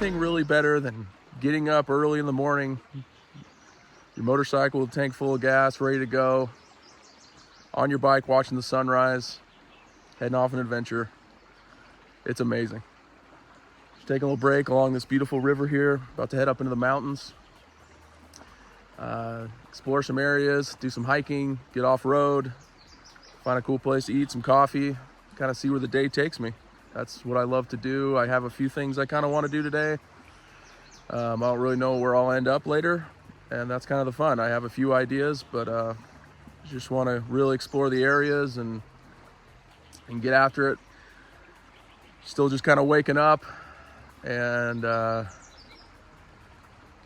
anything really better than getting up early in the morning, your motorcycle with a tank full of gas, ready to go, on your bike watching the sunrise, heading off an adventure. It's amazing. Just taking a little break along this beautiful river here, about to head up into the mountains. Explore some areas, do some hiking, get off road, find a cool place to eat some coffee, kind of see where the day takes me. That's what I love to do. I have a few things I kind of want to do today. I don't really know where I'll end up later, and that's kind of the fun. I have a few ideas, but just want to really explore the areas and get after it. Still just kind of waking up, and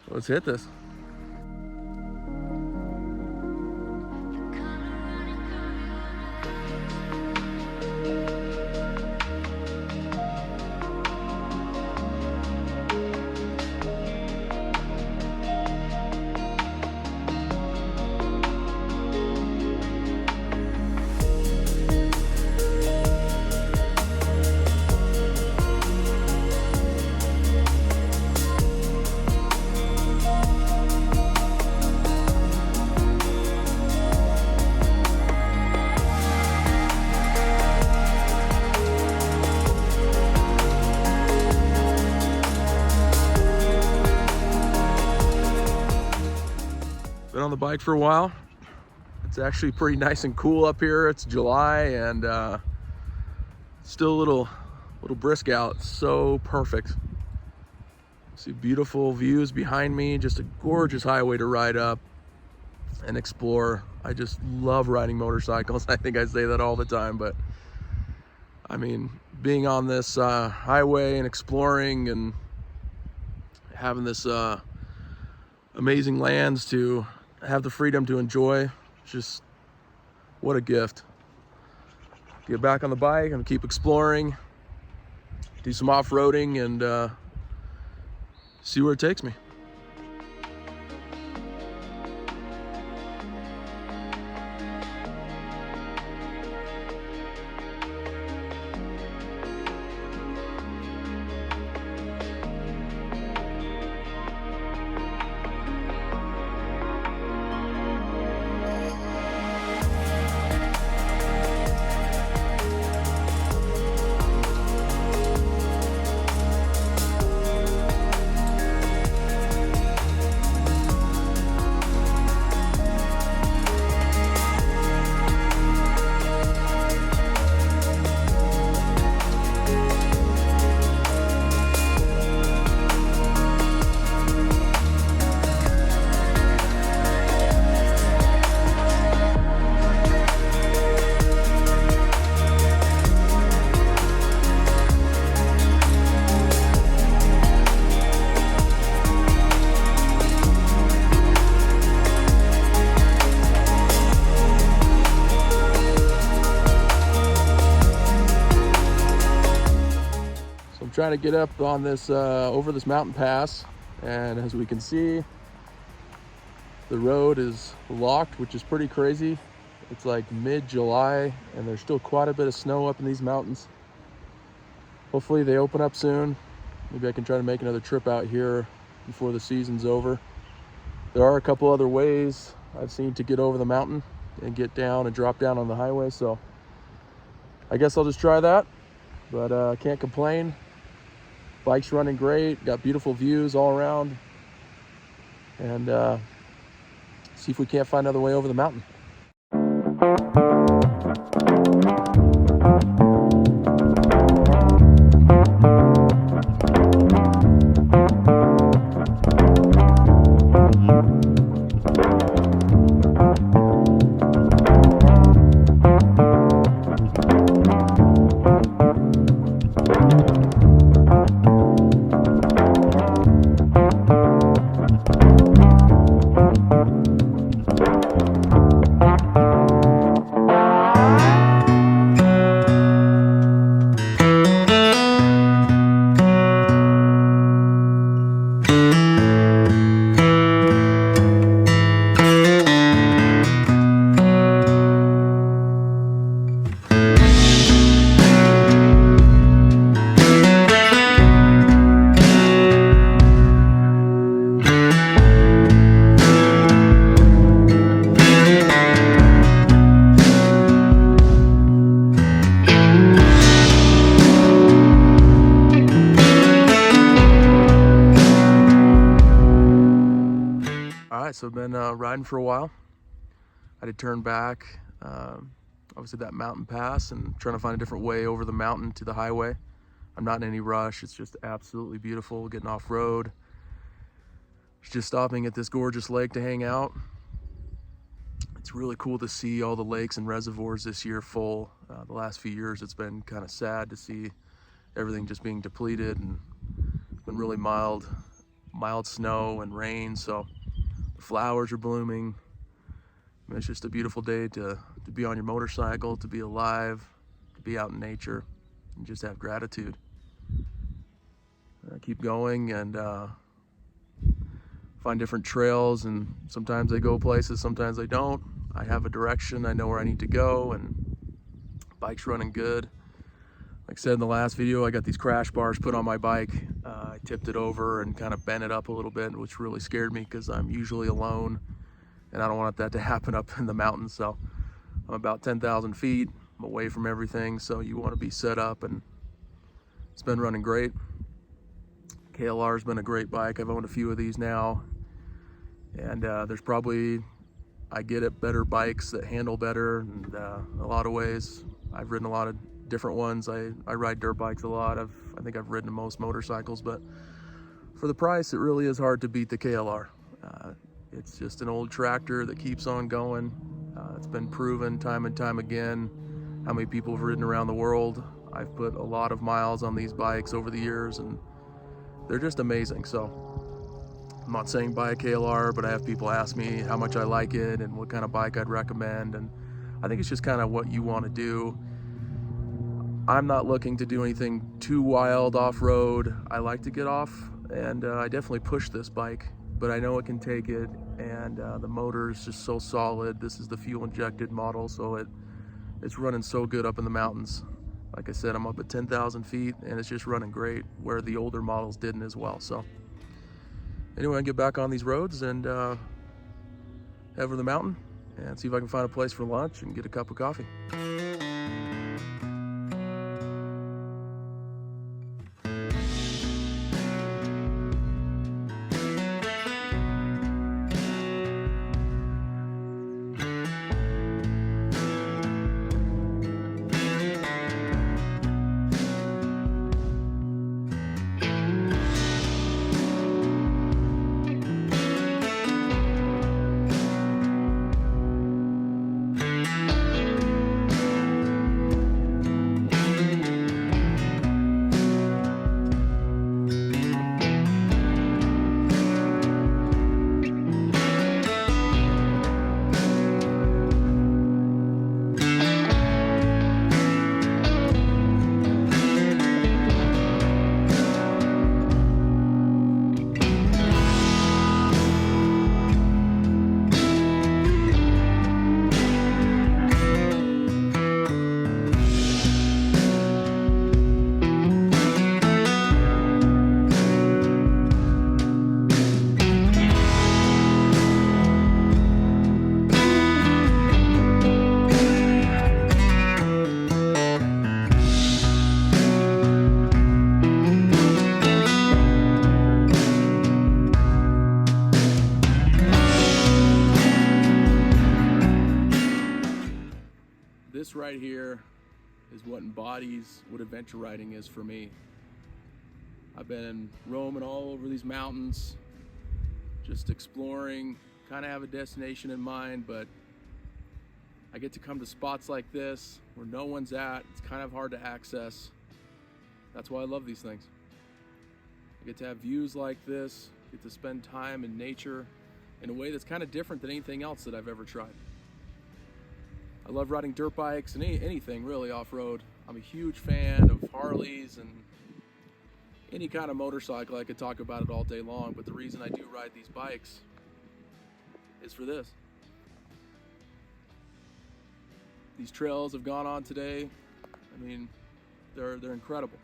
let's hit this. Been on the bike for a while. It's actually pretty nice and cool up here. It's July and still a little brisk out. So perfect. See beautiful views behind me. Just a gorgeous highway to ride up and explore. I just love riding motorcycles. I think I say that all the time, but I mean, being on this highway and exploring and having this amazing lands to have the freedom to enjoy, just what a gift. Get back on the bike and keep exploring, do some off-roading, and see where it takes me. Trying to get up on this over this mountain pass, and as we can see, the road is locked, which is pretty crazy. It's like mid-July and there's still quite a bit of snow up in these mountains. Hopefully they open up soon. Maybe I can try to make another trip out here before the season's over. There are a couple other ways I've seen to get over the mountain and get down and drop down on the highway, so I guess I'll just try that, but I can't complain. Bike's running great, got beautiful views all around, and see if we can't find another way over the mountain. so I've been riding for a while. I did turn back, obviously that mountain pass, and trying to find a different way over the mountain to the highway. I'm not in any rush. It's just absolutely beautiful getting off road. Just stopping at this gorgeous lake to hang out. It's really cool to see all the lakes and reservoirs this year full. The last few years it's been kind of sad to see everything just being depleted, and it's been really mild snow and rain, so the flowers are blooming. I mean, it's just a beautiful day to be on your motorcycle, to be alive, to be out in nature, and just have gratitude. Keep going and find different trails, and sometimes they go places, sometimes they don't. I have a direction, I know where I need to go, and bike's running good. Like I said in the last video, I got these crash bars put on my bike. I tipped it over and kind of bent it up a little bit, which really scared me because I'm usually alone and I don't want that to happen up in the mountains. So I'm about 10,000 feet, I'm away from everything, so you want to be set up, and it's been running great. KLR's been a great bike. I've owned a few of these now, and there's probably, I get it, better bikes that handle better, and a lot of ways. I've ridden a lot of different ones. I ride dirt bikes a lot. I think I've ridden most motorcycles, but for the price, it really is hard to beat the KLR. It's just an old tractor that keeps on going. It's been proven time and time again how many people have ridden around the world. I've put a lot of miles on these bikes over the years, and they're just amazing. So I'm not saying buy a KLR, but I have people ask me how much I like it and what kind of bike I'd recommend, and I think it's just kind of what you want to do. I'm not looking to do anything too wild off-road. I like to get off, and I definitely push this bike, but I know it can take it, and the motor is just so solid. This is the fuel-injected model, so it's running so good up in the mountains. Like I said, I'm up at 10,000 feet, and it's just running great, where the older models didn't as well. So anyway, I get back on these roads and head over the mountain and see if I can find a place for lunch and get a cup of coffee. This right here is what embodies what adventure riding is for me. I've been roaming all over these mountains, just exploring, kind of have a destination in mind, but I get to come to spots like this where no one's at. It's kind of hard to access. That's why I love these things. I get to have views like this, get to spend time in nature in a way that's kind of different than anything else that I've ever tried. I love riding dirt bikes and anything really off-road. I'm a huge fan of Harleys and any kind of motorcycle. I could talk about it all day long, but the reason I do ride these bikes is for this. These trails I've gone on today, I mean, they're incredible.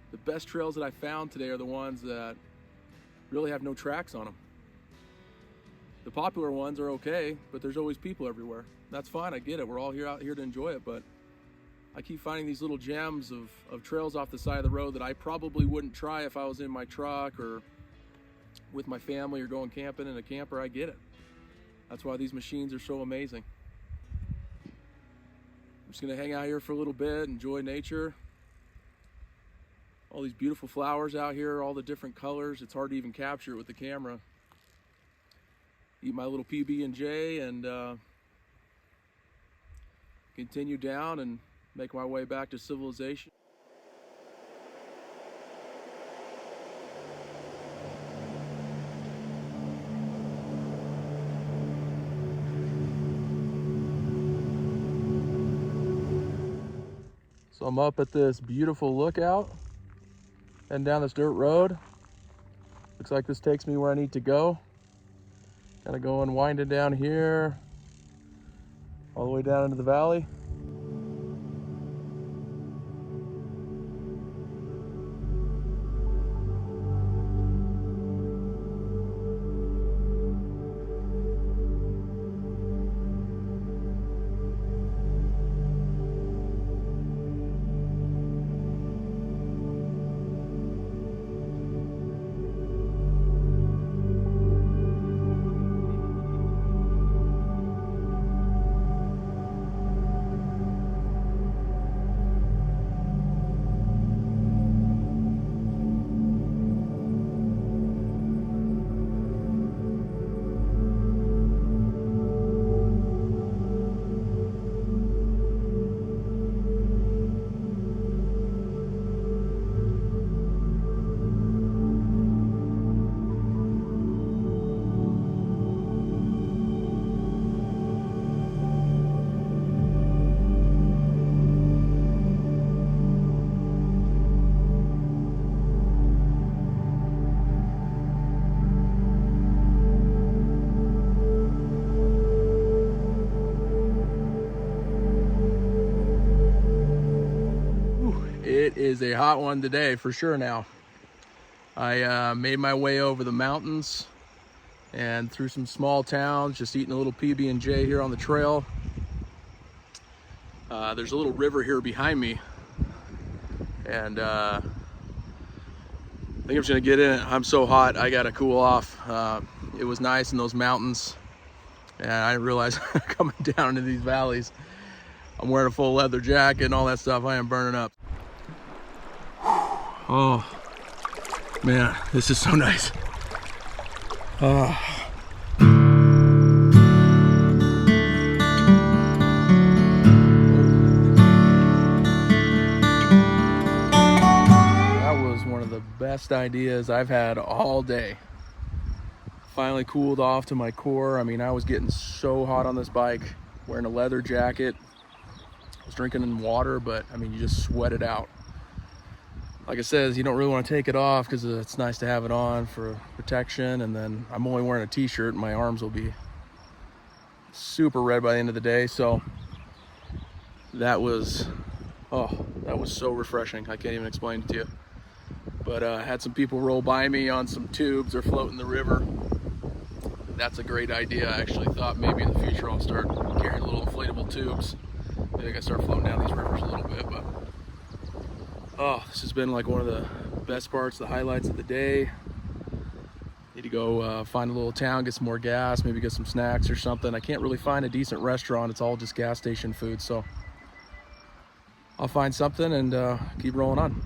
The best trails that I found today are the ones that really have no tracks on them. The popular ones are okay, but there's always people everywhere. That's fine, I get it. We're all out here to enjoy it, but I keep finding these little gems of trails off the side of the road that I probably wouldn't try if I was in my truck or with my family or going camping in a camper, I get it. That's why these machines are so amazing. I'm just gonna hang out here for a little bit, enjoy nature. All these beautiful flowers out here, all the different colors. It's hard to even capture it with the camera. Eat my little PB&J and continue down and make my way back to civilization. So I'm up at this beautiful lookout, heading down this dirt road. Looks like this takes me where I need to go. Kind of going winding down here, all the way down into the valley. It is a hot one today for sure now. I made my way over the mountains and through some small towns, just eating a little PB&J here on the trail. There's a little river here behind me, and I think I'm just gonna get in it. I'm so hot, I gotta cool off. It was nice in those mountains, and I didn't realize coming down into these valleys, I'm wearing a full leather jacket and all that stuff. I am burning up. Oh man, this is so nice. Oh. That was one of the best ideas I've had all day. Finally cooled off to my core. I mean, I was getting so hot on this bike, wearing a leather jacket. I was drinking in water, but I mean, you just sweat it out. Like I said, you don't really want to take it off because it's nice to have it on for protection. And then I'm only wearing a t-shirt and my arms will be super red by the end of the day. So that was, oh, that was so refreshing. I can't even explain it to you. But I had some people roll by me on some tubes or float in the river. That's a great idea. I actually thought maybe in the future I'll start carrying little inflatable tubes. Maybe I can start floating down these rivers a little bit, but oh, this has been like one of the best parts, the highlights of the day. Need to go find a little town, get some more gas, maybe get some snacks or something. I can't really find a decent restaurant. It's all just gas station food. So I'll find something and keep rolling on.